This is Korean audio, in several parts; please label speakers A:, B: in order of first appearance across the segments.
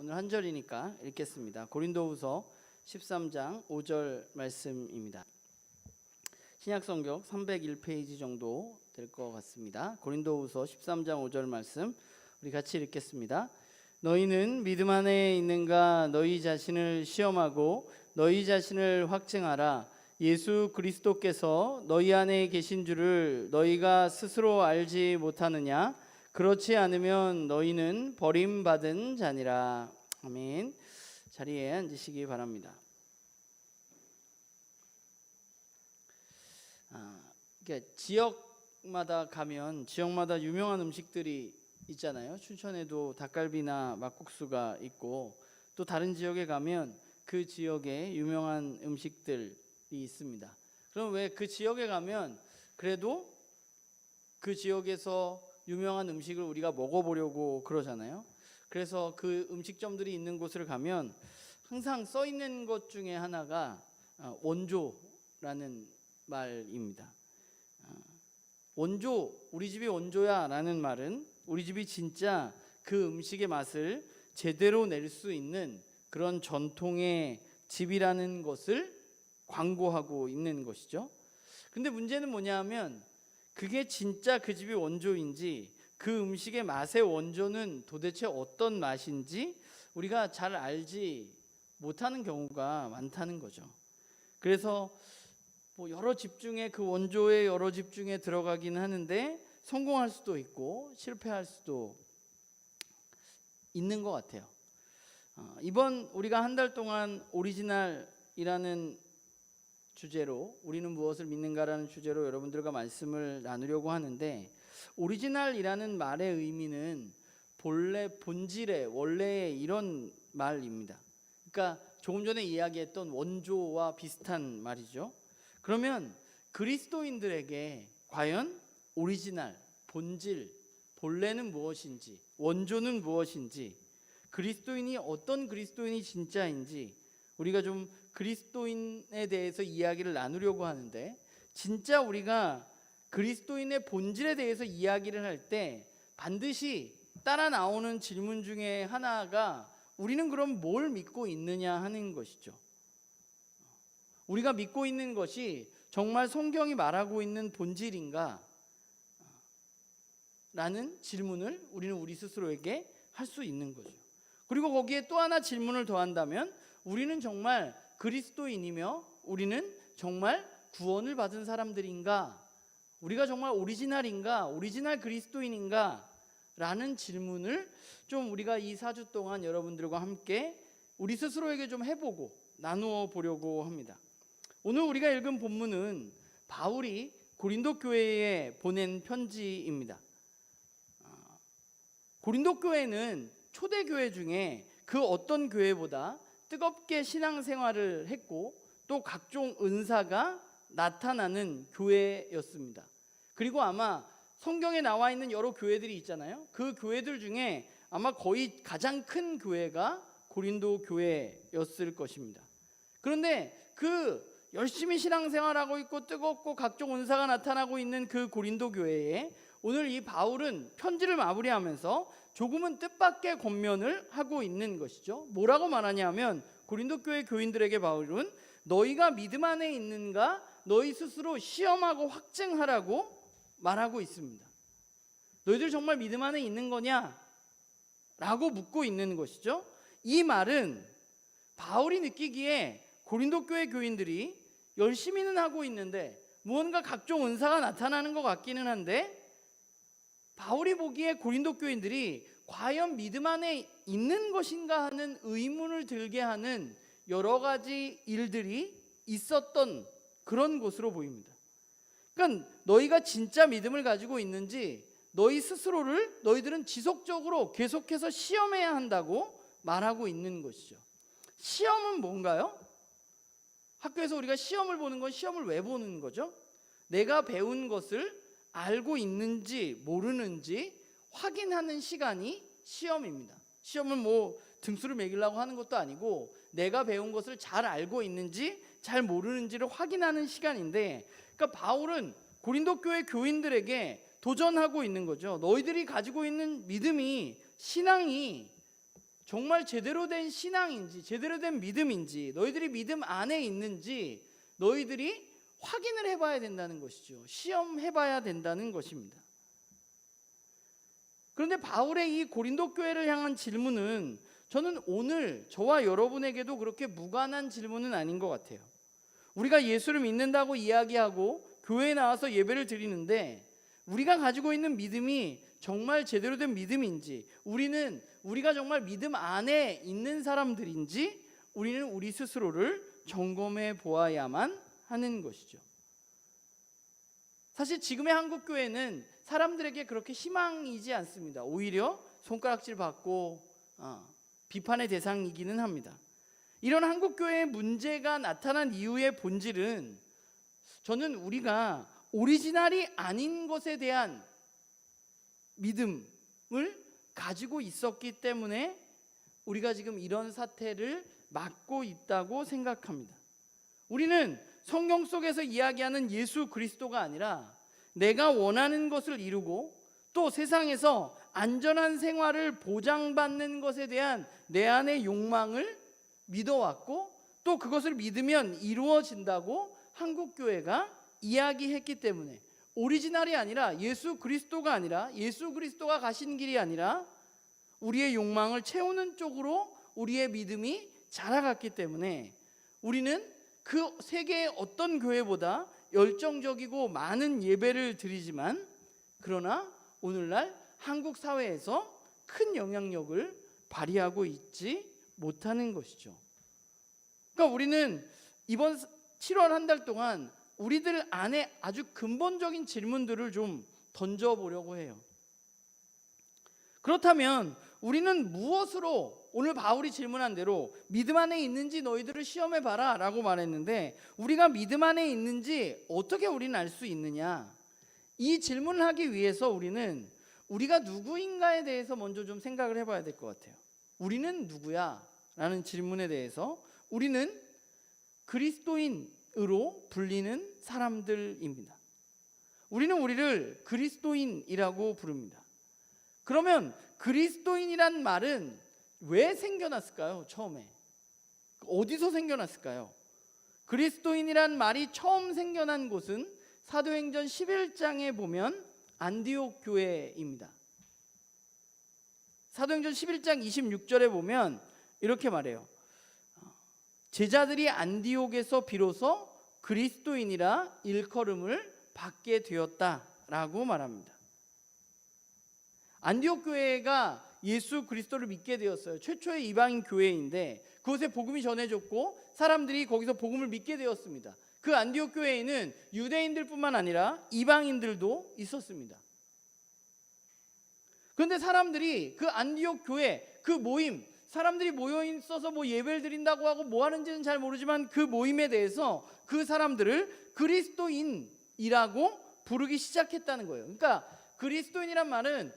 A: 오늘 한 절이니까 읽겠습니다. 고린도후서 13장 5절 말씀입니다. 신약성경 301페이지 정도 될 것 같습니다. 고린도후서 13장 5절 말씀 우리 같이 읽겠습니다. 너희는 믿음 안에 있는가? 너희 자신을 시험하고 너희 자신을 확증하라. 예수 그리스도께서 너희 안에 계신 줄을 너희가 스스로 알지 못하느냐? 그렇지 않으면 너희는 버림받은 자니라. 아멘. 자리에 앉으시기 바랍니다. 그러니까 지역마다 가면 지역마다 유명한 음식들이 있잖아요. 춘천에도 닭갈비나 막국수가 있고, 또 다른 지역에 가면 그 지역에 유명한 음식들이 있습니다. 그럼 왜 그 지역에 가면 그래도 그 지역에서 유명한 음식을 우리가 먹어보려고 그러잖아요. 그래서 그 음식점들이 있는 곳을 가면 항상 써 있는 것 중에 하나가 원조라는 말입니다. 원조, 우리 집이 원조야 라는 말은 우리 집이 진짜 그 음식의 맛을 제대로 낼 수 있는 그런 전통의 집이라는 것을 광고하고 있는 것이죠. 근데 문제는 뭐냐면 그게 진짜 그 집이 원조인지, 그 음식의 맛의 원조는 도대체 어떤 맛인지 우리가 잘 알지 못하는 경우가 많다는 거죠. 그래서 여러 집 중에 그 원조의 여러 집 중에 들어가긴 하는데 성공할 수도 있고 실패할 수도 있는 것 같아요. 이번 우리가 한 달 동안 오리지널이라는 주제로, 우리는 무엇을 믿는가라는 주제로 여러분들과 말씀을 나누려고 하는데, 오리지널이라는 말의 의미는 본래, 본질의, 원래의 이런 말입니다. 그러니까 조금 전에 이야기했던 원조와 비슷한 말이죠. 그러면 그리스도인들에게 과연 오리지널, 본질, 본래는 무엇인지, 원조는 무엇인지, 그리스도인이 어떤 그리스도인이 진짜인지 우리가 좀 그리스도인에 대해서 이야기를 나누려고 하는데, 진짜 우리가 그리스도인의 본질에 대해서 이야기를 할 때 반드시 따라 나오는 질문 중에 하나가 우리는 그럼 뭘 믿고 있느냐 하는 것이죠. 우리가 믿고 있는 것이 정말 성경이 말하고 있는 본질인가? 라는 질문을 우리는 우리 스스로에게 할 수 있는 거죠. 그리고 거기에 또 하나 질문을 더한다면, 우리는 정말 그리스도인이며 우리는 정말 구원을 받은 사람들인가? 우리가 정말 오리지널인가? 오리지널 그리스도인인가? 라는 질문을 좀 우리가 이 4주 동안 여러분들과 함께 우리 스스로에게 좀 해보고 나누어 보려고 합니다. 오늘 우리가 읽은 본문은 바울이 고린도 교회에 보낸 편지입니다. 고린도 교회는 초대교회 중에 그 어떤 교회보다 뜨겁게 신앙생활을 했고, 또 각종 은사가 나타나는 교회였습니다. 그리고 아마 성경에 나와 있는 여러 교회들이 있잖아요. 그 교회들 중에 아마 거의 가장 큰 교회가 고린도 교회였을 것입니다. 그런데 그 열심히 신앙생활하고 있고 뜨겁고 각종 은사가 나타나고 있는 그 고린도 교회에 오늘 이 바울은 편지를 마무리하면서 조금은 뜻밖의 권면을 하고 있는 것이죠. 뭐라고 말하냐면, 고린도 교회 교인들에게 바울은 너희가 믿음 안에 있는가 너희 스스로 시험하고 확증하라고 말하고 있습니다. 너희들 정말 믿음 안에 있는 거냐? 라고 묻고 있는 것이죠. 이 말은 바울이 느끼기에 고린도 교회 교인들이 열심히는 하고 있는데 무언가 각종 은사가 나타나는 것 같기는 한데, 바울이 보기에 고린도 교인들이 과연 믿음 안에 있는 것인가 하는 의문을 들게 하는 여러 가지 일들이 있었던 그런 곳으로 보입니다. 그러니까 너희가 진짜 믿음을 가지고 있는지 너희 스스로를 너희들은 지속적으로 계속해서 시험해야 한다고 말하고 있는 것이죠. 시험은 뭔가요? 학교에서 우리가 시험을 보는 건 시험을 왜 보는 거죠? 내가 배운 것을 알고 있는지 모르는지 확인하는 시간이 시험입니다. 시험은 뭐 등수를 매기려고 하는 것도 아니고 내가 배운 것을 잘 알고 있는지 잘 모르는지를 확인하는 시간인데, 그러니까 바울은 고린도 교회 교인들에게 도전하고 있는 거죠. 너희들이 가지고 있는 믿음이, 신앙이 정말 제대로 된 신앙인지, 제대로 된 믿음인지, 너희들이 믿음 안에 있는지 너희들이 확인을 해봐야 된다는 것이죠. 시험해봐야 된다는 것입니다. 그런데 바울의 이 고린도 교회를 향한 질문은 저는 오늘 저와 여러분에게도 그렇게 무관한 질문은 아닌 것 같아요. 우리가 예수를 믿는다고 이야기하고 교회에 나와서 예배를 드리는데 우리가 가지고 있는 믿음이 정말 제대로 된 믿음인지, 우리가 정말 믿음 안에 있는 사람들인지 우리는 우리 스스로를 점검해 보아야만 하는 것이죠. 사실 지금의 한국 교회는 사람들에게 그렇게 희망이지 않습니다. 오히려 손가락질 받고 비판의 대상이기는 합니다. 이런 한국 교회의 문제가 나타난 이유의 본질은 저는 우리가 오리지널이 아닌 것에 대한 믿음을 가지고 있었기 때문에 우리가 지금 이런 사태를 맞고 있다고 생각합니다. 우리는 성경 속에서 이야기하는 예수 그리스도가 아니라 내가 원하는 것을 이루고 또 세상에서 안전한 생활을 보장받는 것에 대한 내 안의 욕망을 믿어왔고 또 그것을 믿으면 이루어진다고 한국교회가 이야기했기 때문에 오리지널이 아니라 예수 그리스도가 가신 길이 아니라 우리의 욕망을 채우는 쪽으로 우리의 믿음이 자라갔기 때문에 우리는 그 세계의 어떤 교회보다 열정적이고 많은 예배를 드리지만 그러나 오늘날 한국 사회에서 큰 영향력을 발휘하고 있지 못하는 것이죠. 그러니까 우리는 이번 7월 한 달 동안 우리들 안에 아주 근본적인 질문들을 좀 던져보려고 해요. 그렇다면 우리는 무엇으로, 오늘 바울이 질문한 대로 믿음 안에 있는지 너희들을 시험해봐라 라고 말했는데 우리가 믿음 안에 있는지 어떻게 우리는 알 수 있느냐, 이 질문을 하기 위해서 우리는 우리가 누구인가에 대해서 먼저 좀 생각을 해봐야 될 것 같아요. 우리는 누구야? 라는 질문에 대해서 우리는 그리스도인으로 불리는 사람들입니다. 우리는 우리를 그리스도인이라고 부릅니다. 그러면 그리스도인이란 말은 왜 생겨났을까요? 처음에 어디서 생겨났을까요? 그리스도인이란 말이 처음 생겨난 곳은 사도행전 11장에 보면 안디옥 교회입니다. 사도행전 11장 26절에 보면 이렇게 말해요. 제자들이 안디옥에서 비로소 그리스도인이라 일컬음을 받게 되었다라고 말합니다. 안디옥 교회가 예수 그리스도를 믿게 되었어요. 최초의 이방인 교회인데 그곳에 복음이 전해졌고 사람들이 거기서 복음을 믿게 되었습니다. 그 안디옥 교회에는 유대인들뿐만 아니라 이방인들도 있었습니다. 그런데 사람들이 그 안디옥 교회, 그 모임, 사람들이 모여 있어서 뭐 예배를 드린다고 하고 뭐 하는지는 잘 모르지만 그 모임에 대해서 그 사람들을 그리스도인이라고 부르기 시작했다는 거예요. 그러니까 그리스도인이란 말은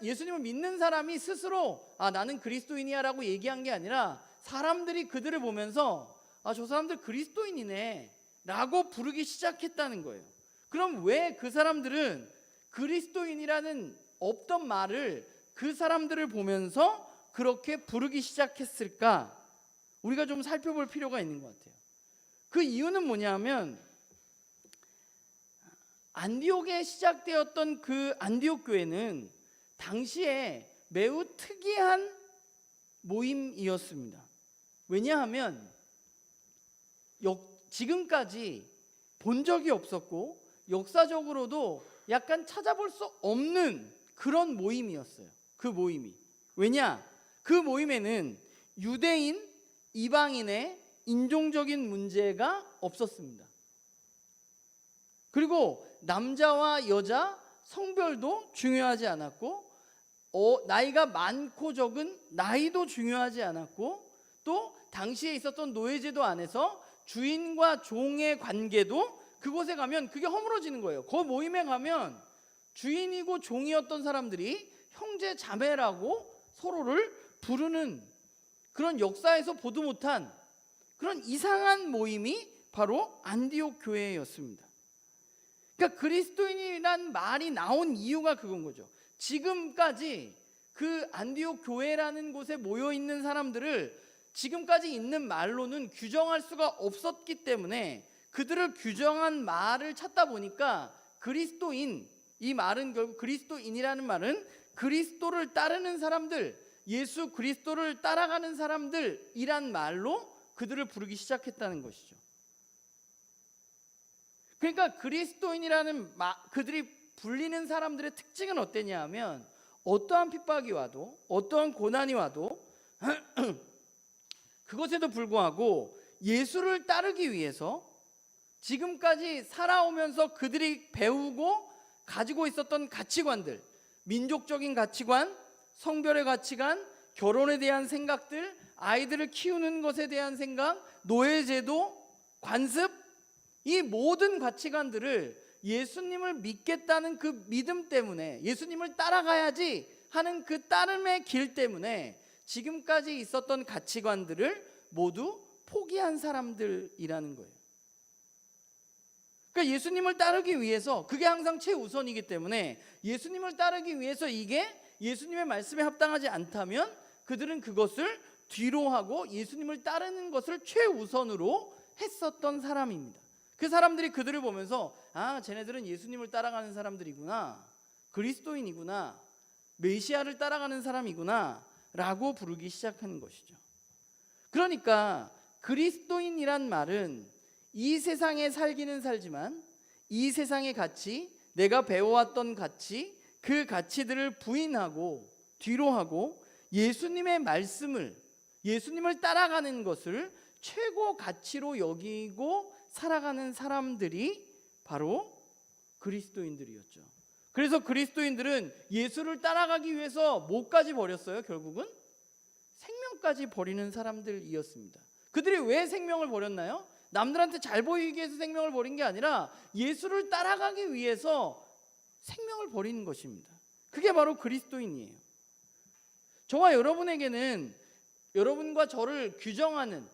A: 예수님을 믿는 사람이 스스로 나는 그리스도인이야 라고 얘기한 게 아니라 사람들이 그들을 보면서 저 사람들 그리스도인이네 라고 부르기 시작했다는 거예요. 그럼 왜 그 사람들은 그리스도인이라는 없던 말을 그 사람들을 보면서 그렇게 부르기 시작했을까? 우리가 좀 살펴볼 필요가 있는 것 같아요. 그 이유는 뭐냐면 안디옥에 시작되었던 그 안디옥 교회는 당시에 매우 특이한 모임이었습니다. 왜냐하면 지금까지 본 적이 없었고 역사적으로도 약간 찾아볼 수 없는 그런 모임이었어요. 그 모임이. 왜냐? 그 모임에는 유대인, 이방인의 인종적인 문제가 없었습니다. 그리고 남자와 여자, 성별도 중요하지 않았고 나이가 많고 적은 나이도 중요하지 않았고 또 당시에 있었던 노예제도 안에서 주인과 종의 관계도 그곳에 가면 그게 허물어지는 거예요. 그 모임에 가면 주인이고 종이었던 사람들이 형제 자매라고 서로를 부르는 그런 역사에서 보도 못한 그런 이상한 모임이 바로 안디옥 교회였습니다. 그러니까 그리스도인이란 말이 나온 이유가 그건 거죠. 지금까지 그 안디옥 교회라는 곳에 모여 있는 사람들을 지금까지 있는 말로는 규정할 수가 없었기 때문에 그들을 규정한 말을 찾다 보니까 그리스도인, 이 말은 결국 그리스도인이라는 말은 그리스도를 따르는 사람들, 예수 그리스도를 따라가는 사람들이란 말로 그들을 부르기 시작했다는 것이죠. 그러니까 그리스도인이라는 그들이 불리는 사람들의 특징은 어땠냐 하면 어떠한 핍박이 와도 어떠한 고난이 와도 그것에도 불구하고 예수를 따르기 위해서 지금까지 살아오면서 그들이 배우고 가지고 있었던 가치관들, 민족적인 가치관, 성별의 가치관, 결혼에 대한 생각들, 아이들을 키우는 것에 대한 생각, 노예제도, 관습, 이 모든 가치관들을 예수님을 믿겠다는 그 믿음 때문에, 예수님을 따라가야지 하는 그 따름의 길 때문에 지금까지 있었던 가치관들을 모두 포기한 사람들이라는 거예요. 그러니까 예수님을 따르기 위해서, 그게 항상 최우선이기 때문에 예수님을 따르기 위해서 이게 예수님의 말씀에 합당하지 않다면 그들은 그것을 뒤로 하고 예수님을 따르는 것을 최우선으로 했었던 사람입니다. 그 사람들이 그들을 보면서 쟤네들은 예수님을 따라가는 사람들이구나, 그리스도인이구나, 메시아를 따라가는 사람이구나 라고 부르기 시작하는 것이죠. 그러니까 그리스도인이란 말은 이 세상에 살기는 살지만 이 세상의 가치, 내가 배워왔던 가치, 그 가치들을 부인하고 뒤로 하고 예수님의 말씀을, 예수님을 따라가는 것을 최고 가치로 여기고 살아가는 사람들이 바로 그리스도인들이었죠. 그래서 그리스도인들은 예수를 따라가기 위해서 뭐까지 버렸어요? 결국은 생명까지 버리는 사람들이었습니다. 그들이 왜 생명을 버렸나요? 남들한테 잘 보이기 위해서 생명을 버린 게 아니라 예수를 따라가기 위해서 생명을 버리는 것입니다. 그게 바로 그리스도인이에요. 저와 여러분에게는 여러분과 저를 규정하는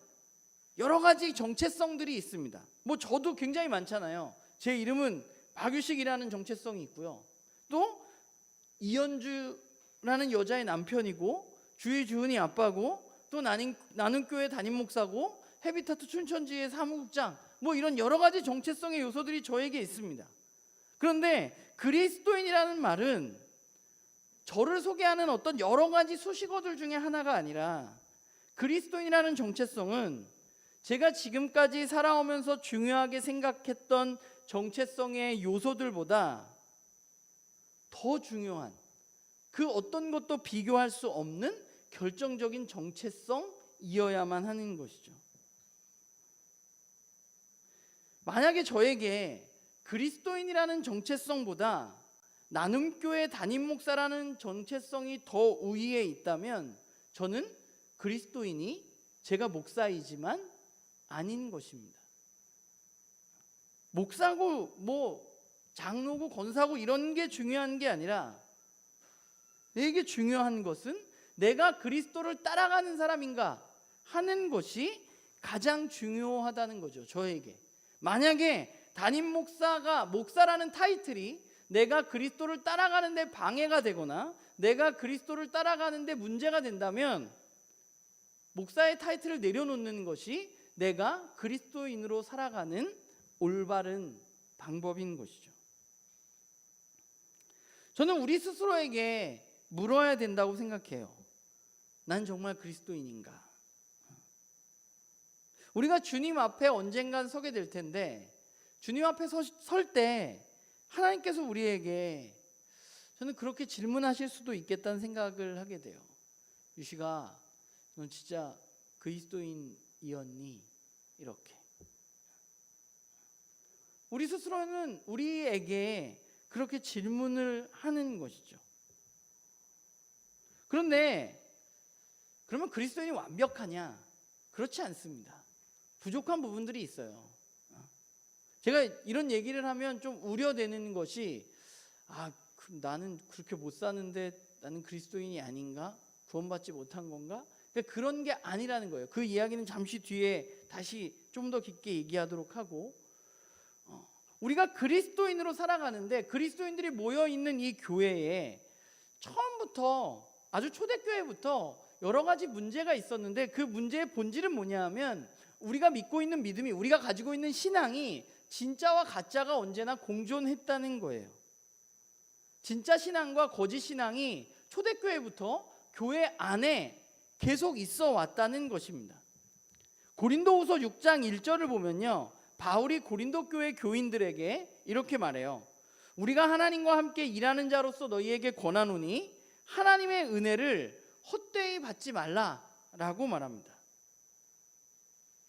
A: 여러 가지 정체성들이 있습니다. 저도 굉장히 많잖아요. 제 이름은 박유식이라는 정체성이 있고요. 또 이현주라는 여자의 남편이고, 주의 주은이 아빠고, 또 나는 교회 담임 목사고, 헤비타트 춘천지의 사무국장, 이런 여러 가지 정체성의 요소들이 저에게 있습니다. 그런데 그리스도인이라는 말은 저를 소개하는 어떤 여러 가지 수식어들 중에 하나가 아니라, 그리스도인이라는 정체성은 제가 지금까지 살아오면서 중요하게 생각했던 정체성의 요소들보다 더 중요한, 그 어떤 것도 비교할 수 없는 결정적인 정체성이어야만 하는 것이죠. 만약에 저에게 그리스도인이라는 정체성보다 나눔교회 담임 목사라는 정체성이 더 우위에 있다면 저는 그리스도인이 제가 목사이지만 아닌 것입니다. 목사고 장로고 권사고 이런 게 중요한 게 아니라, 내게 중요한 것은 내가 그리스도를 따라가는 사람인가 하는 것이 가장 중요하다는 거죠. 저에게 만약에 담임 목사라는 타이틀이 내가 그리스도를 따라가는 데 방해가 되거나 내가 그리스도를 따라가는 데 문제가 된다면 목사의 타이틀을 내려놓는 것이 내가 그리스도인으로 살아가는 올바른 방법인 것이죠. 저는 우리 스스로에게 물어야 된다고 생각해요. 난 정말 그리스도인인가? 우리가 주님 앞에 언젠간 서게 될 텐데, 주님 앞에 설 때 하나님께서 우리에게, 저는 그렇게 질문하실 수도 있겠다는 생각을 하게 돼요. 유식아, 넌 진짜 그리스도인이었니? 이렇게. 우리 스스로는 우리에게 그렇게 질문을 하는 것이죠. 그런데 그러면 그리스도인이 완벽하냐? 그렇지 않습니다. 부족한 부분들이 있어요. 제가 이런 얘기를 하면 좀 우려되는 것이, 나는 그렇게 못 사는데 나는 그리스도인이 아닌가? 구원받지 못한 건가? 그런 게 아니라는 거예요. 그 이야기는 잠시 뒤에 다시 좀 더 깊게 얘기하도록 하고, 우리가 그리스도인으로 살아가는데 그리스도인들이 모여있는 이 교회에 처음부터 아주 초대교회부터 여러 가지 문제가 있었는데 그 문제의 본질은 뭐냐 하면 우리가 믿고 있는 믿음이, 우리가 가지고 있는 신앙이 진짜와 가짜가 언제나 공존했다는 거예요. 진짜 신앙과 거짓 신앙이 초대교회부터 교회 안에 계속 있어 왔다는 것입니다. 고린도후서 6장 1절을 보면요, 바울이 고린도 교회 교인들에게 이렇게 말해요. 우리가 하나님과 함께 일하는 자로서 너희에게 권하노니 하나님의 은혜를 헛되이 받지 말라라고 말합니다.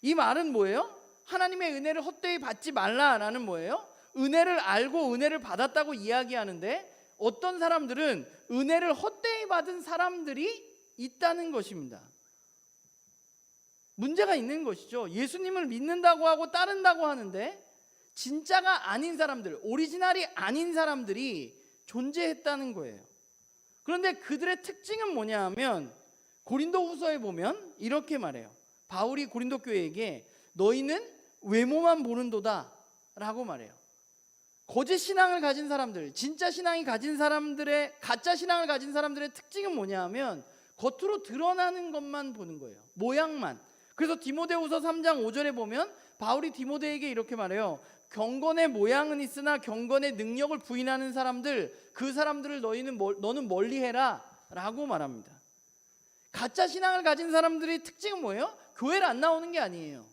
A: 이 말은 뭐예요? 하나님의 은혜를 헛되이 받지 말라라는 뭐예요? 은혜를 알고 은혜를 받았다고 이야기하는데 어떤 사람들은 은혜를 헛되이 받은 사람들이 있다는 것입니다. 문제가 있는 것이죠. 예수님을 믿는다고 하고 따른다고 하는데 진짜가 아닌 사람들, 오리지널이 아닌 사람들이 존재했다는 거예요. 그런데 그들의 특징은 뭐냐 하면 고린도후서에 보면 이렇게 말해요. 바울이 고린도 교회에게 너희는 외모만 보는도다 라고 말해요. 거짓 신앙을 가진 사람들, 진짜 신앙이 가진 사람들의, 가짜 신앙을 가진 사람들의 특징은 뭐냐 하면 겉으로 드러나는 것만 보는 거예요. 모양만. 그래서 디모데후서 3장 5절에 보면 바울이 디모데에게 이렇게 말해요. 경건의 모양은 있으나 경건의 능력을 부인하는 사람들, 그 사람들을 너는 멀리해라 라고 말합니다. 가짜 신앙을 가진 사람들의 특징은 뭐예요? 교회를 안 나오는 게 아니에요.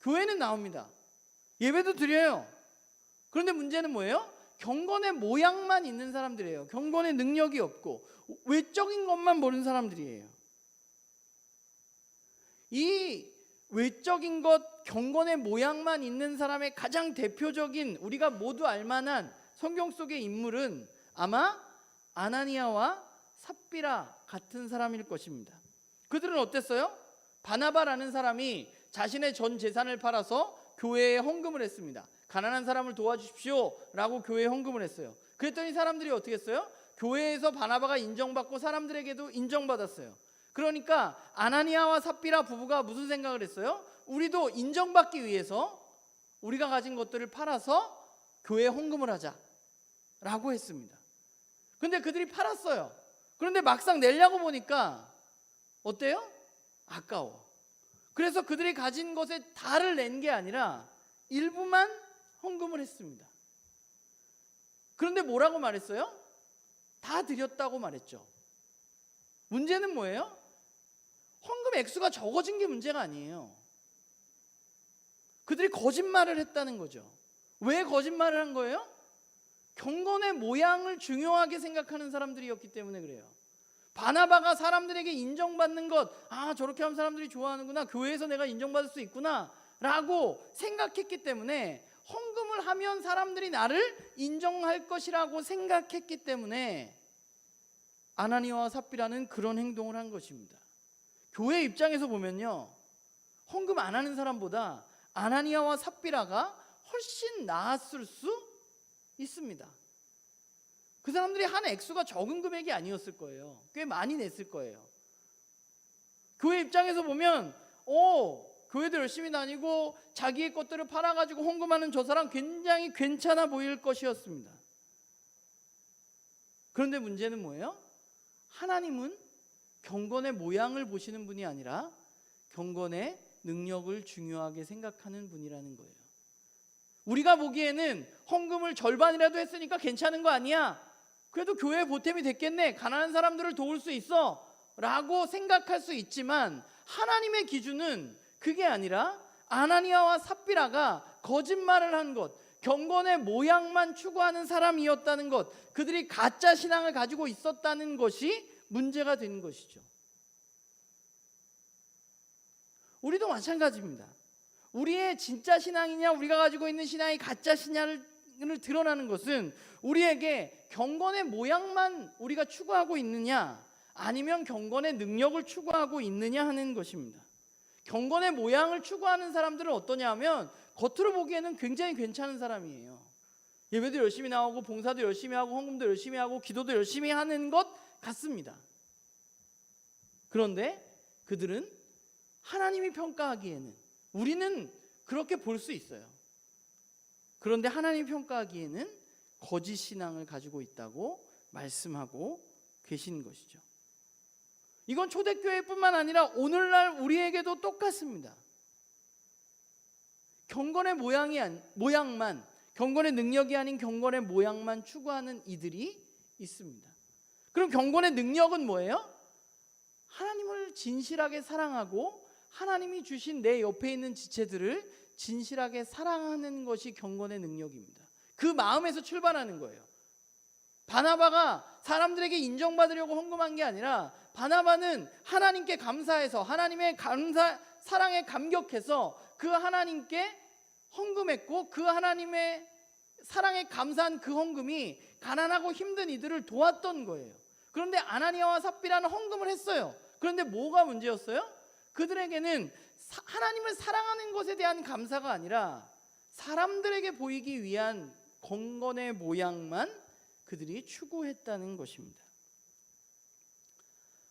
A: 교회는 나옵니다. 예배도 드려요. 그런데 문제는 뭐예요? 경건의 모양만 있는 사람들이에요. 경건의 능력이 없고 외적인 것만 보는 사람들이에요. 이 외적인 것, 경건의 모양만 있는 사람의 가장 대표적인, 우리가 모두 알만한 성경 속의 인물은 아마 아나니아와 삽비라 같은 사람일 것입니다. 그들은 어땠어요? 바나바라는 사람이 자신의 전 재산을 팔아서 교회에 헌금을 했습니다. 가난한 사람을 도와주십시오 라고 교회에 헌금을 했어요. 그랬더니 사람들이 어떻게 했어요? 교회에서 바나바가 인정받고 사람들에게도 인정받았어요. 그러니까 아나니아와 삽비라 부부가 무슨 생각을 했어요? 우리도 인정받기 위해서 우리가 가진 것들을 팔아서 교회에 헌금을 하자라고 했습니다. 근데 그들이 팔았어요. 그런데 막상 내려고 보니까 어때요? 아까워. 그래서 그들이 가진 것에 다를 낸 게 아니라 일부만 헌금을 했습니다. 그런데 뭐라고 말했어요? 다 드렸다고 말했죠. 문제는 뭐예요? 헌금 액수가 적어진 게 문제가 아니에요. 그들이 거짓말을 했다는 거죠. 왜 거짓말을 한 거예요? 경건의 모양을 중요하게 생각하는 사람들이었기 때문에 그래요. 바나바가 사람들에게 인정받는 것, 저렇게 하면 사람들이 좋아하는구나, 교회에서 내가 인정받을 수 있구나 라고 생각했기 때문에, 헌금을 하면 사람들이 나를 인정할 것이라고 생각했기 때문에 아나니아와 삽비라는 그런 행동을 한 것입니다. 교회 입장에서 보면요, 헌금 안 하는 사람보다 아나니아와 삽비라가 훨씬 나았을 수 있습니다. 그 사람들이 한 액수가 적은 금액이 아니었을 거예요. 꽤 많이 냈을 거예요. 교회 입장에서 보면 교회도 열심히 다니고 자기의 것들을 팔아가지고 헌금하는 저 사람 굉장히 괜찮아 보일 것이었습니다. 그런데 문제는 뭐예요? 하나님은 경건의 모양을 보시는 분이 아니라 경건의 능력을 중요하게 생각하는 분이라는 거예요. 우리가 보기에는 헌금을 절반이라도 했으니까 괜찮은 거 아니야? 그래도 교회에 보탬이 됐겠네, 가난한 사람들을 도울 수 있어 라고 생각할 수 있지만, 하나님의 기준은 그게 아니라 아나니아와 삽비라가 거짓말을 한 것, 경건의 모양만 추구하는 사람이었다는 것, 그들이 가짜 신앙을 가지고 있었다는 것이 문제가 된 것이죠. 우리도 마찬가지입니다. 우리의 진짜 신앙이냐, 우리가 가지고 있는 신앙이 가짜 신앙을 드러나는 것은 우리에게 경건의 모양만 우리가 추구하고 있느냐, 아니면 경건의 능력을 추구하고 있느냐 하는 것입니다. 경건의 모양을 추구하는 사람들은 어떠냐 하면 겉으로 보기에는 굉장히 괜찮은 사람이에요. 예배도 열심히 나오고 봉사도 열심히 하고 헌금도 열심히 하고 기도도 열심히 하는 것 같습니다. 그런데 그들은 하나님이 평가하기에는, 우리는 그렇게 볼 수 있어요. 그런데 하나님이 평가하기에는 거짓 신앙을 가지고 있다고 말씀하고 계신 것이죠. 이건 초대교회뿐만 아니라 오늘날 우리에게도 똑같습니다. 경건의 모양만, 경건의 능력이 아닌 경건의 모양만 추구하는 이들이 있습니다. 그럼 경건의 능력은 뭐예요? 하나님을 진실하게 사랑하고 하나님이 주신 내 옆에 있는 지체들을 진실하게 사랑하는 것이 경건의 능력입니다. 그 마음에서 출발하는 거예요. 바나바가 사람들에게 인정받으려고 헌금한 게 아니라 바나바는 하나님께 감사해서 하나님의 사랑에 감격해서 그 하나님께 헌금했고 그 하나님의 사랑에 감사한 그 헌금이 가난하고 힘든 이들을 도왔던 거예요. 그런데 아나니아와 삽비라는 헌금을 했어요. 그런데 뭐가 문제였어요? 그들에게는 하나님을 사랑하는 것에 대한 감사가 아니라 사람들에게 보이기 위한 경건의 모양만 그들이 추구했다는 것입니다.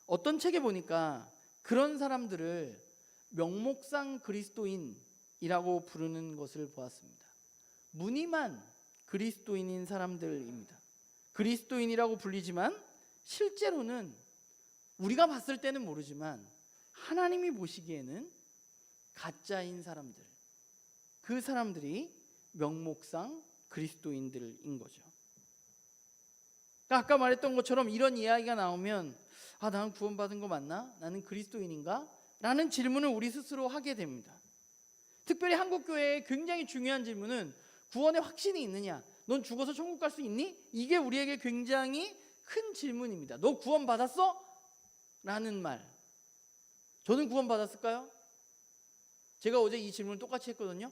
A: 어떤 책에 보니까 그런 사람들을 명목상 그리스도인이라고 부르는 것을 보았습니다. 무늬만 그리스도인인 사람들입니다. 그리스도인이라고 불리지만 실제로는 우리가 봤을 때는 모르지만 하나님이 보시기에는 가짜인 사람들, 그 사람들이 명목상 그리스도인들인 거죠. 아까 말했던 것처럼 이런 이야기가 나오면 나는 구원받은 거 맞나? 나는 그리스도인인가? 라는 질문을 우리 스스로 하게 됩니다. 특별히 한국교회의 굉장히 중요한 질문은 구원의 확신이 있느냐? 넌 죽어서 천국 갈 수 있니? 이게 우리에게 굉장히 큰 질문입니다. 너 구원받았어? 라는 말. 저는 구원받았을까요? 제가 어제 이 질문을 똑같이 했거든요.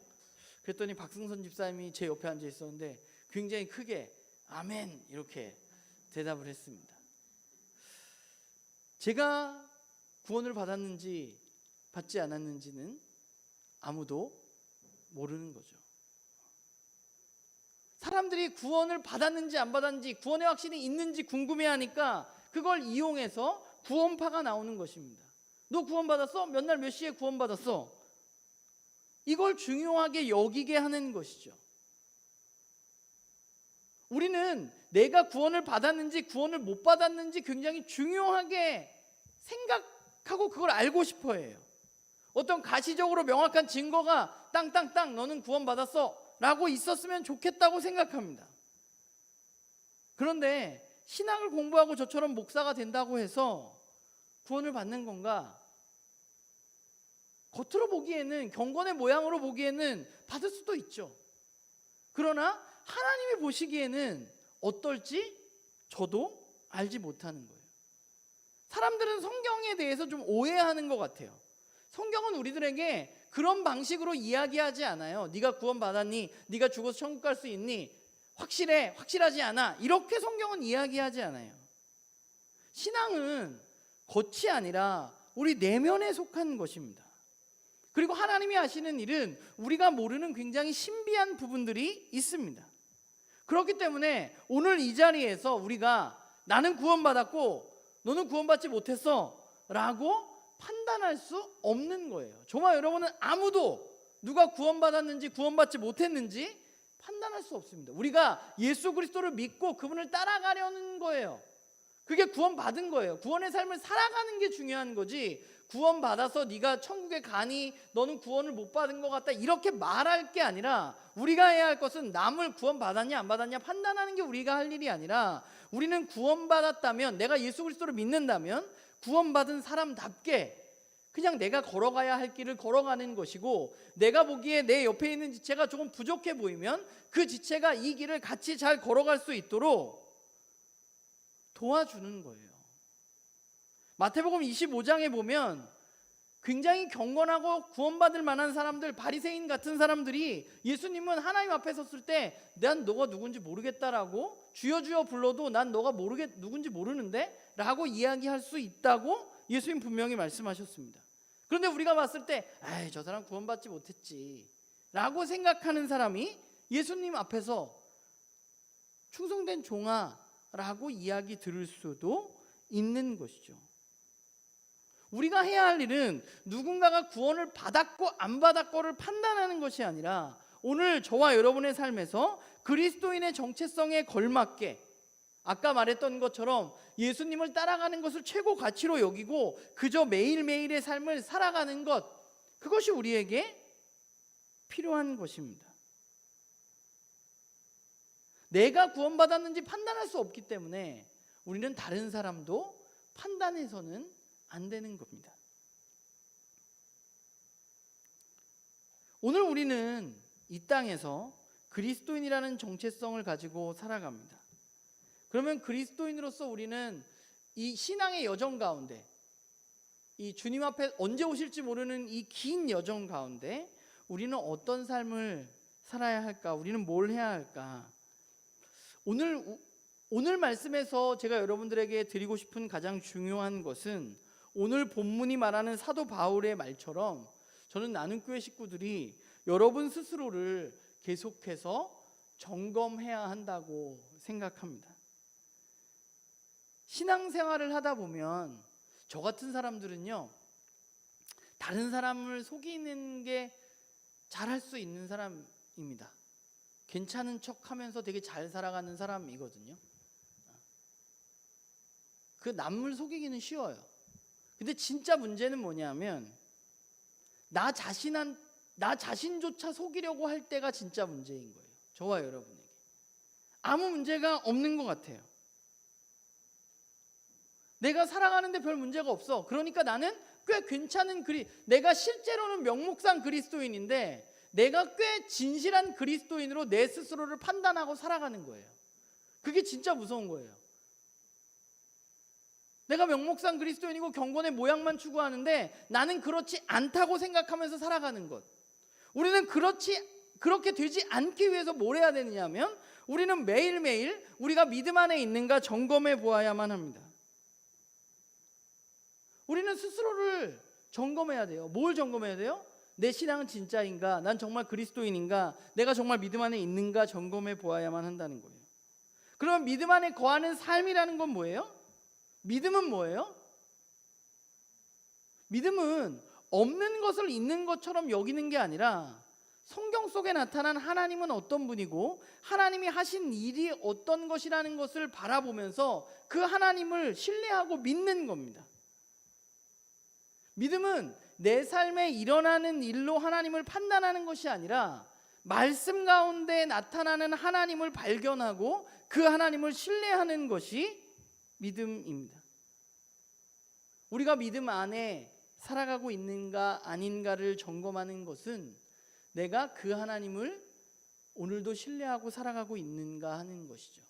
A: 그랬더니 박승선 집사님이 제 옆에 앉아 있었는데 굉장히 크게 아멘 이렇게 대답을 했습니다. 제가 구원을 받았는지 받지 않았는지는 아무도 모르는 거죠. 사람들이 구원을 받았는지 안 받았는지, 구원의 확신이 있는지 궁금해하니까 그걸 이용해서 구원파가 나오는 것입니다. 너 구원받았어? 몇 날 몇 시에 구원받았어? 이걸 중요하게 여기게 하는 것이죠. 우리는 내가 구원을 받았는지 구원을 못 받았는지 굉장히 중요하게 생각하고 그걸 알고 싶어 해요. 어떤 가시적으로 명확한 증거가 땅땅땅 너는 구원받았어 라고 있었으면 좋겠다고 생각합니다. 그런데 신학을 공부하고 저처럼 목사가 된다고 해서 구원을 받는 건가? 겉으로 보기에는, 경건의 모양으로 보기에는 받을 수도 있죠. 그러나 하나님이 보시기에는 어떨지 저도 알지 못하는 거예요. 사람들은 성경에 대해서 좀 오해하는 것 같아요. 성경은 우리들에게 그런 방식으로 이야기하지 않아요. 네가 구원받았니? 네가 죽어서 천국 갈 수 있니? 확실해? 확실하지 않아? 이렇게 성경은 이야기하지 않아요. 신앙은 겉이 아니라 우리 내면에 속한 것입니다. 그리고 하나님이 하시는 일은 우리가 모르는 굉장히 신비한 부분들이 있습니다. 그렇기 때문에 오늘 이 자리에서 우리가 나는 구원받았고 너는 구원받지 못했어 라고 판단할 수 없는 거예요. 정말 여러분은 아무도 누가 구원받았는지 구원받지 못했는지 판단할 수 없습니다. 우리가 예수 그리스도를 믿고 그분을 따라가려는 거예요. 그게 구원받은 거예요. 구원의 삶을 살아가는 게 중요한 거지, 구원받아서 네가 천국에 가니 너는 구원을 못 받은 것 같다 이렇게 말할 게 아니라, 우리가 해야 할 것은 남을 구원받았냐 안 받았냐 판단하는 게 우리가 할 일이 아니라, 우리는 구원받았다면, 내가 예수 그리스도를 믿는다면 구원받은 사람답게 그냥 내가 걸어가야 할 길을 걸어가는 것이고, 내가 보기에 내 옆에 있는 지체가 조금 부족해 보이면 그 지체가 이 길을 같이 잘 걸어갈 수 있도록 도와주는 거예요. 마태복음 25장에 보면 굉장히 경건하고 구원받을 만한 사람들, 바리새인 같은 사람들이 예수님은 하나님 앞에 섰을 때 난 너가 누군지 모르겠다라고, 주여 주여 불러도 난 너가 누군지 모르는데 라고 이야기할 수 있다고 예수님 분명히 말씀하셨습니다. 그런데 우리가 봤을 때 저 사람 구원받지 못했지 라고 생각하는 사람이 예수님 앞에서 충성된 종아 라고 이야기 들을 수도 있는 것이죠. 우리가 해야 할 일은 누군가가 구원을 받았고 안 받았고를 판단하는 것이 아니라, 오늘 저와 여러분의 삶에서 그리스도인의 정체성에 걸맞게, 아까 말했던 것처럼 예수님을 따라가는 것을 최고 가치로 여기고 그저 매일매일의 삶을 살아가는 것, 그것이 우리에게 필요한 것입니다. 내가 구원받았는지 판단할 수 없기 때문에 우리는 다른 사람도 판단해서는 안 되는 겁니다. 오늘 우리는 이 땅에서 그리스도인이라는 정체성을 가지고 살아갑니다. 그러면 그리스도인으로서 우리는 이 신앙의 여정 가운데, 이 주님 앞에 언제 오실지 모르는 이 긴 여정 가운데 우리는 어떤 삶을 살아야 할까? 우리는 뭘 해야 할까? 오늘 말씀에서 제가 여러분들에게 드리고 싶은 가장 중요한 것은 오늘 본문이 말하는 사도 바울의 말처럼 저는 나눔교회 식구들이 여러분 스스로를 계속해서 점검해야 한다고 생각합니다. 신앙생활을 하다 보면 저 같은 사람들은요, 다른 사람을 속이는 게 잘할 수 있는 사람입니다. 괜찮은 척하면서 되게 잘 살아가는 사람이거든요. 그 남을 속이기는 쉬워요. 근데 진짜 문제는 뭐냐면 나 자신조차 속이려고 할 때가 진짜 문제인 거예요. 저와 여러분에게 아무 문제가 없는 것 같아요. 내가 살아가는데 별 문제가 없어. 그러니까 나는 꽤 괜찮은 내가 실제로는 명목상 그리스도인인데 내가 꽤 진실한 그리스도인으로 내 스스로를 판단하고 살아가는 거예요. 그게 진짜 무서운 거예요. 내가 명목상 그리스도인이고 경건의 모양만 추구하는데 나는 그렇지 않다고 생각하면서 살아가는 것. 우리는 그렇게 되지 않기 위해서 뭘 해야 되느냐면 우리는 매일매일 우리가 믿음 안에 있는가 점검해 보아야만 합니다. 우리는 스스로를 점검해야 돼요. 뭘 점검해야 돼요? 내 신앙은 진짜인가? 난 정말 그리스도인인가? 내가 정말 믿음 안에 있는가 점검해 보아야만 한다는 거예요. 그러면 믿음 안에 거하는 삶이라는 건 뭐예요? 믿음은 뭐예요? 믿음은 없는 것을 있는 것처럼 여기는 게 아니라 성경 속에 나타난 하나님은 어떤 분이고 하나님이 하신 일이 어떤 것이라는 것을 바라보면서 그 하나님을 신뢰하고 믿는 겁니다. 믿음은 내 삶에 일어나는 일로 하나님을 판단하는 것이 아니라 말씀 가운데 나타나는 하나님을 발견하고 그 하나님을 신뢰하는 것이 믿음입니다. 우리가 믿음 안에 살아가고 있는가 아닌가를 점검하는 것은 내가 그 하나님을 오늘도 신뢰하고 살아가고 있는가 하는 것이죠.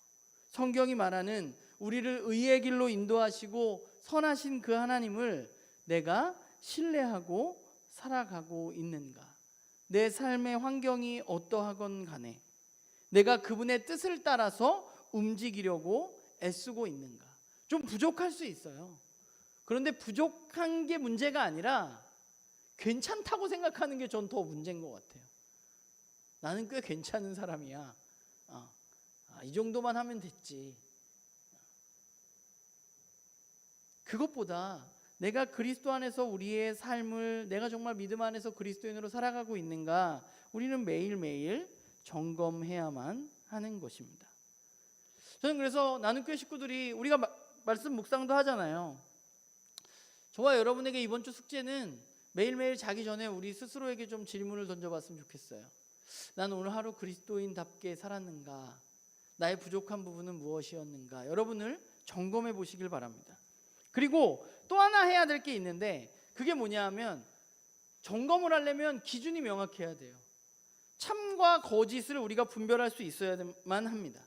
A: 성경이 말하는 우리를 의의 길로 인도하시고 선하신 그 하나님을 내가 신뢰하고 살아가고 있는가? 내 삶의 환경이 어떠하건 간에 내가 그분의 뜻을 따라서 움직이려고 애쓰고 있는가? 좀 부족할 수 있어요. 그런데 부족한 게 문제가 아니라 괜찮다고 생각하는 게 전 더 문제인 것 같아요. 나는 꽤 괜찮은 사람이야. 이 정도만 하면 됐지. 그것보다 내가 그리스도 안에서 우리의 삶을 내가 정말 믿음 안에서 그리스도인으로 살아가고 있는가 우리는 매일매일 점검해야만 하는 것입니다. 저는 그래서 나눔교회 식구들이 우리가 말씀 묵상도 하잖아요. 저와 여러분에게 이번 주 숙제는 매일매일 자기 전에 우리 스스로에게 좀 질문을 던져봤으면 좋겠어요. 나는 오늘 하루 그리스도인답게 살았는가? 나의 부족한 부분은 무엇이었는가? 여러분을 점검해 보시길 바랍니다. 그리고 또 하나 해야 될 게 있는데 그게 뭐냐 하면 점검을 하려면 기준이 명확해야 돼요. 참과 거짓을 우리가 분별할 수 있어야만 합니다.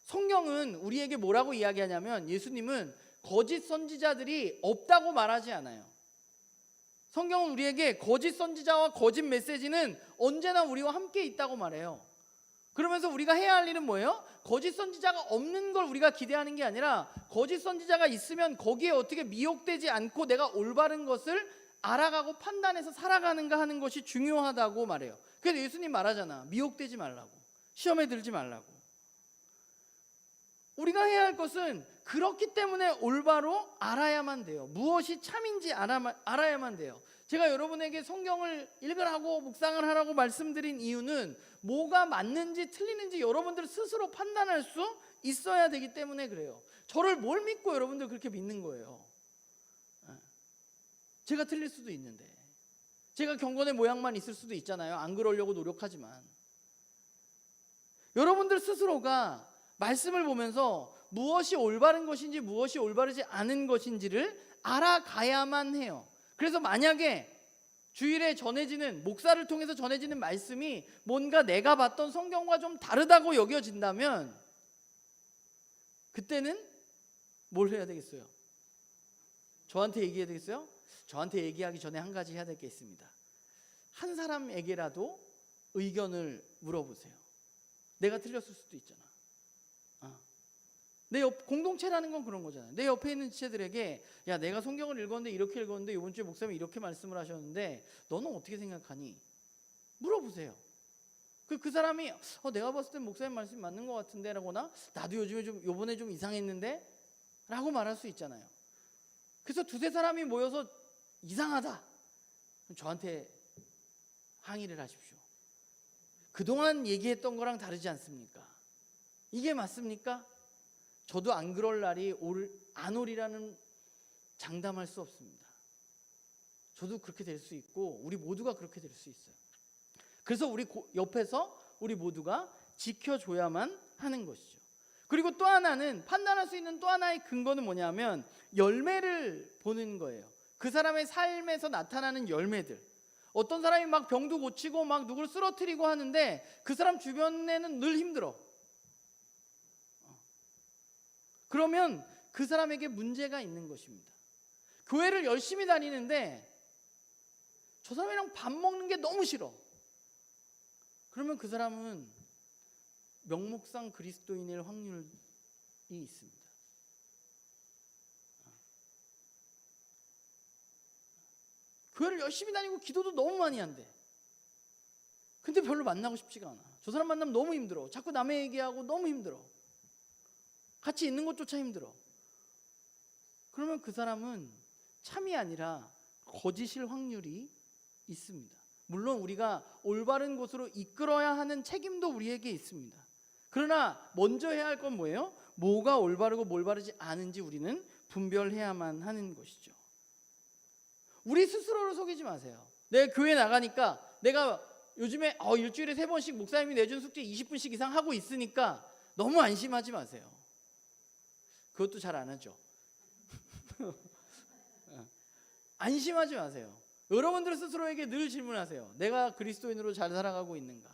A: 성경은 우리에게 뭐라고 이야기하냐면 예수님은 거짓 선지자들이 없다고 말하지 않아요. 성경은 우리에게 거짓 선지자와 거짓 메시지는 언제나 우리와 함께 있다고 말해요. 그러면서 우리가 해야 할 일은 뭐예요? 거짓 선지자가 없는 걸 우리가 기대하는 게 아니라 거짓 선지자가 있으면 거기에 어떻게 미혹되지 않고 내가 올바른 것을 알아가고 판단해서 살아가는가 하는 것이 중요하다고 말해요. 그래서 예수님 말하잖아. 미혹되지 말라고. 시험에 들지 말라고. 우리가 해야 할 것은 그렇기 때문에 올바로 알아야만 돼요. 무엇이 참인지 알아야만 돼요. 제가 여러분에게 성경을 읽으라고 묵상을 하라고 말씀드린 이유는 뭐가 맞는지 틀리는지 여러분들 스스로 판단할 수 있어야 되기 때문에 그래요. 저를 뭘 믿고 여러분들 그렇게 믿는 거예요? 제가 틀릴 수도 있는데, 제가 경건의 모양만 있을 수도 있잖아요. 안 그러려고 노력하지만. 여러분들 스스로가 말씀을 보면서 무엇이 올바른 것인지 무엇이 올바르지 않은 것인지를 알아가야만 해요. 그래서 만약에 주일에 전해지는, 목사를 통해서 전해지는 말씀이 뭔가 내가 봤던 성경과 좀 다르다고 여겨진다면 그때는 뭘 해야 되겠어요? 저한테 얘기해야 되겠어요? 저한테 얘기하기 전에 한 가지 해야 될 게 있습니다. 한 사람에게라도 의견을 물어보세요. 내가 틀렸을 수도 있잖아. 내 옆, 공동체라는 건 그런 거잖아요. 내 옆에 있는 지체들에게, 야, 내가 성경을 읽었는데 이렇게 읽었는데 이번 주에 목사님이 이렇게 말씀을 하셨는데 너는 어떻게 생각하니? 물어보세요. 그 사람이 내가 봤을 땐 목사님 말씀이 맞는 것 같은데 라거나, 나도 요즘에 좀 요번에 좀 이상했는데 라고 말할 수 있잖아요. 그래서 두세 사람이 모여서 이상하다, 저한테 항의를 하십시오. 그동안 얘기했던 거랑 다르지 않습니까? 이게 맞습니까? 저도 안 그럴 날이 안 오리라는 장담할 수 없습니다. 저도 그렇게 될 수 있고 우리 모두가 그렇게 될 수 있어요. 그래서 우리 옆에서 우리 모두가 지켜줘야만 하는 것이죠. 그리고 또 하나는, 판단할 수 있는 또 하나의 근거는 뭐냐면 열매를 보는 거예요. 그 사람의 삶에서 나타나는 열매들. 어떤 사람이 막 병도 고치고 막 누구를 쓰러뜨리고 하는데 그 사람 주변에는 늘 힘들어. 그러면 그 사람에게 문제가 있는 것입니다. 교회를 열심히 다니는데 저 사람이랑 밥 먹는 게 너무 싫어. 그러면 그 사람은 명목상 그리스도인일 확률이 있습니다. 교회를 열심히 다니고 기도도 너무 많이 한대. 근데 별로 만나고 싶지가 않아. 저 사람 만나면 너무 힘들어. 자꾸 남의 얘기하고 너무 힘들어. 같이 있는 것조차 힘들어. 그러면 그 사람은 참이 아니라 거짓일 확률이 있습니다. 물론 우리가 올바른 곳으로 이끌어야 하는 책임도 우리에게 있습니다. 그러나 먼저 해야 할 건 뭐예요? 뭐가 올바르고 뭘 바르지 않은지 우리는 분별해야만 하는 것이죠. 우리 스스로를 속이지 마세요. 내가 교회 나가니까, 내가 요즘에 일주일에 3번씩 목사님이 내준 숙제 20분씩 이상 하고 있으니까 너무 안심하지 마세요. 그것도 잘 안 하죠. 안심하지 마세요. 여러분들 스스로에게 늘 질문하세요. 내가 그리스도인으로 잘 살아가고 있는가?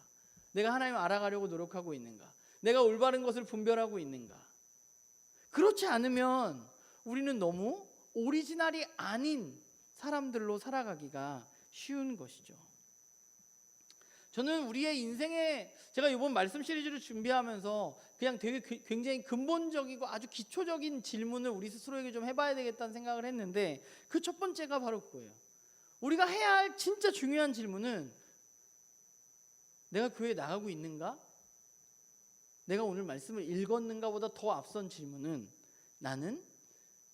A: 내가 하나님을 알아가려고 노력하고 있는가? 내가 올바른 것을 분별하고 있는가? 그렇지 않으면 우리는 너무 오리지널이 아닌 사람들로 살아가기가 쉬운 것이죠. 저는 우리의 인생에, 제가 이번 말씀 시리즈를 준비하면서 그냥 되게 굉장히 근본적이고 아주 기초적인 질문을 우리 스스로에게 좀 해봐야 되겠다는 생각을 했는데, 그 첫 번째가 바로 그거예요. 우리가 해야 할 진짜 중요한 질문은, 내가 교회에 나가고 있는가? 내가 오늘 말씀을 읽었는가 보다 더 앞선 질문은, 나는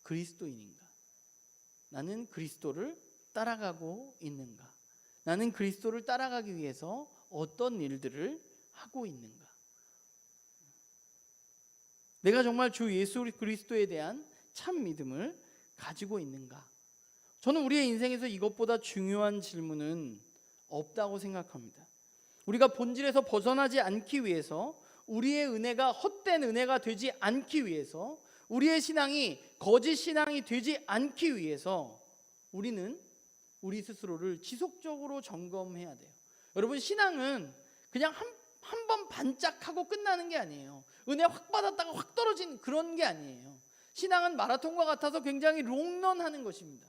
A: 그리스도인인가? 나는 그리스도를 따라가고 있는가? 나는 그리스도를 따라가기 위해서 어떤 일들을 하고 있는가? 내가 정말 주 예수 그리스도에 대한 참 믿음을 가지고 있는가? 저는 우리의 인생에서 이것보다 중요한 질문은 없다고 생각합니다. 우리가 본질에서 벗어나지 않기 위해서, 우리의 은혜가 헛된 은혜가 되지 않기 위해서, 우리의 신앙이 거짓 신앙이 되지 않기 위해서 우리는 우리 스스로를 지속적으로 점검해야 돼요. 여러분, 신앙은 그냥 한 번 반짝하고 끝나는 게 아니에요. 은혜 확 받았다가 확 떨어진 그런 게 아니에요. 신앙은 마라톤과 같아서 굉장히 롱런하는 것입니다.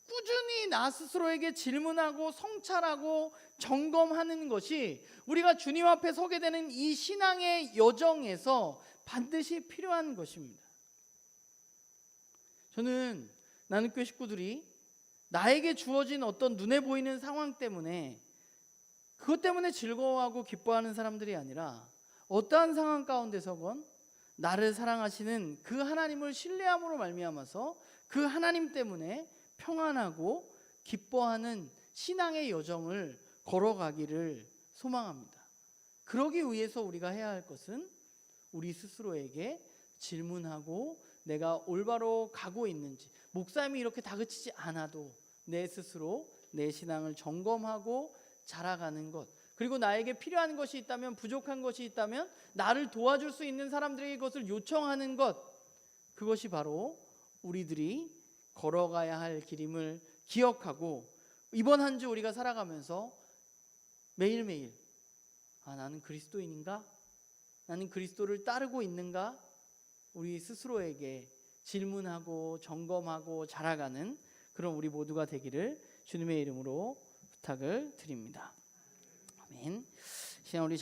A: 꾸준히 나 스스로에게 질문하고 성찰하고 점검하는 것이 우리가 주님 앞에 서게 되는 이 신앙의 여정에서 반드시 필요한 것입니다. 저는 나눔교회 식구들이 나에게 주어진 어떤 눈에 보이는 상황 때문에, 그것 때문에 즐거워하고 기뻐하는 사람들이 아니라, 어떠한 상황 가운데서건 나를 사랑하시는 그 하나님을 신뢰함으로 말미암아서 그 하나님 때문에 평안하고 기뻐하는 신앙의 여정을 걸어가기를 소망합니다. 그러기 위해서 우리가 해야 할 것은 우리 스스로에게 질문하고 내가 올바로 가고 있는지, 목사님이 이렇게 다그치지 않아도 내 스스로 내 신앙을 점검하고 자라가는 것, 그리고 나에게 필요한 것이 있다면, 부족한 것이 있다면 나를 도와줄 수 있는 사람들에게 그것을 요청하는 것, 그것이 바로 우리들이 걸어가야 할 길임을 기억하고 이번 한 주 우리가 살아가면서 매일매일 나는 그리스도인인가? 나는 그리스도를 따르고 있는가? 우리 스스로에게 질문하고 점검하고 자라가는 그런 우리 모두가 되기를 주님의 이름으로 부탁을 드립니다. 아멘. 시간 우리